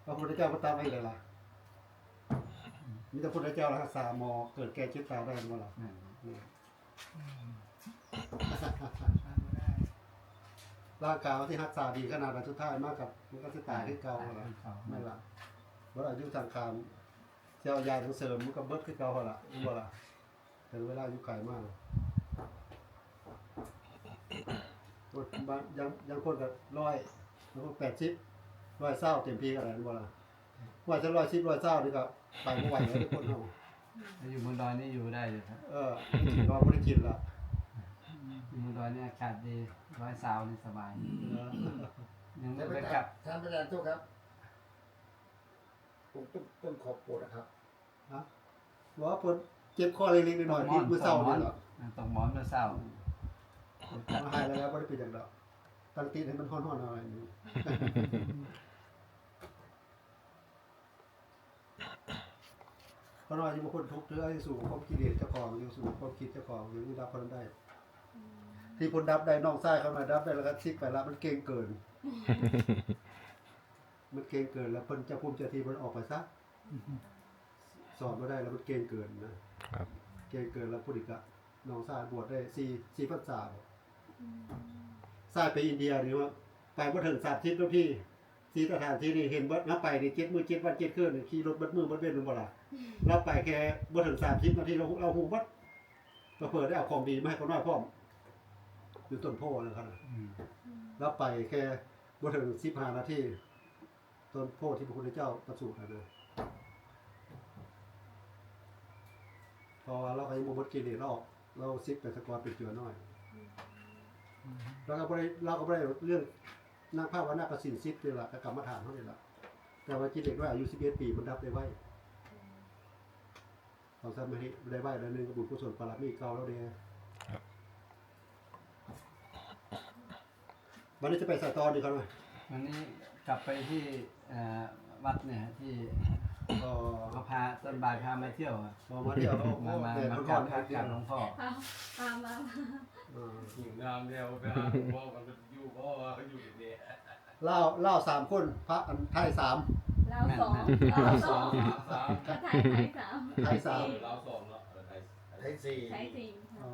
พระพุทธเจ้าก็ตามให้เลยล่ะมีแต่พระพุทธเจ้ารักษาหมอเกิดแก่เจ็บตายได้หมดล่ะร่างกายที่รักษาดีขนาดนั้นสุดท้ายมากกับมันก็จะตายที่เก่าล่ะไม่ล่ะว่าอายุทางการเจ้ายาถึงเสริมมันก็เบิดขึ้นเก่าล่ะรู้ล่ะถึงเวลาอายุไกลมากยังคนกับ100แล้วก็80 120เต็มที่อะไรนั่นบ่ล่ะว่าจะ110 120นี่ก็ไปบ่ไหวแล้วทุกคนเฮาอยู่บนดอยนี่อยู่ได้เลยครับไม่กินว่าบ่ได้กินละอยู่บนดอยนี่อากาศดี120นี่สบายยังไม่ไปกลับท่านประธานทุกครับผมต้นขอบปวดนะครับฮะว่าเพิ่นเจ็บคอเล็กๆน้อยๆที่มื้อเช้านี่ล่ะตกหมอนมื้อเช้ามาหายแล้วบ่ได้เป็นหยังดอกตั้งติให้มันฮ้อนๆหน่อยนึงเพราะว่าอยู่บางคนทุกข์เทื่อให้สู่ความกิเลสเจ้าของอยู่สู่ความคิดเจ้าของอยู่รับคนได้ที่พ้นดับได้น้องชายเขามาดับได้แล้วก็ซิกไปแล้วมันเก่งเกินมันเก่งเกินแล้วเพิ่นจะภูมิใจที่เพิ่นออกไปซะสอนบ่ได้แล้วมันเก่งเกินนะครับเก่งเกินแล้วผู้อีกอะน้องชายบวชได้4พรรษาชายไปอินเดียนี่ว่าไปบ่ถึง30นาทีที่สถานที่นี่เห็นบ่นับไปนี่7มื้อ7วัน7คืนขี่รถเบิดมื้อเบิดเว้นบ่ล่ะเราไปแค่บ่ถึง30นาทีเราฮู้บัดเปิดได้เอาของดีมาให้เขาน้อยพร้อมอยู่ต้นโพนะครับเราไปแค่บ่ถึง15นาทีต้นโพที่พระพุทธเจ้าประสูตินะพอเราก็ยังบ่หมดกิเลสเราซิกไปสะกอนเป็นเจือน้อยเราก็บ่ได้เรื่องนั่งภาวนากับศีล10นี่ล่ะกับกรรมฐานเท่านี้ล่ะแต่ว่ากิเลสว่าอายุ11ปีมันดับได้ไวเอาซะมาให้ได้ไวแล้วนึงก็บุญกุศลปรมีเก่าแล้วเด้วันนี้จะไปสายตอนดีครับมั้ยวันนี้กลับไปที่วัดเนี่ยที่เขาพาต้นบายพามาเที่ยวมาเที่ยวมากราบพระกับหลวงพ่อมาหิวน้ำแล้วไปหาพ่อกันอยู่พ่อว่าเขาอยู่อย่างนี้เล่า3คนพระอันไทย3เรา2เรา2ไทย3ไทย3เรา2เนาะไทย4ไทย4อ๋อ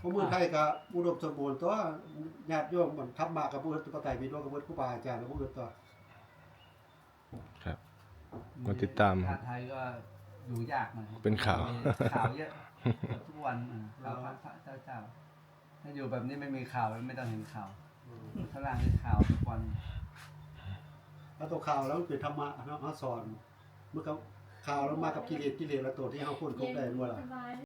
พวกมือไทยก็อุดมสมบูรณ์ตัวญาติโยมมันธรรมะกับพุทธปฏิบัติกับพุทธครูบาอาจารย์แล้วพวกอื่นตัวครับมาติดตามไทยก็อยู่ยากหน่อยเป็นข่าวเยอะทุกวันข่าวพระเจ้าถ้าอยู่แบบนี้ไม่มีข่าวไม่ต้องเห็นข่าวข้างล่างนี่ข่าวทุกวันแล้วตัวข่าวแล้วเป็นธรรมะเนาะสอนเมื่อข่าวแล้วมากับกิเลสแล้วตัวที่เฮาพ้นทุกข์ได้ด้วยล่ะ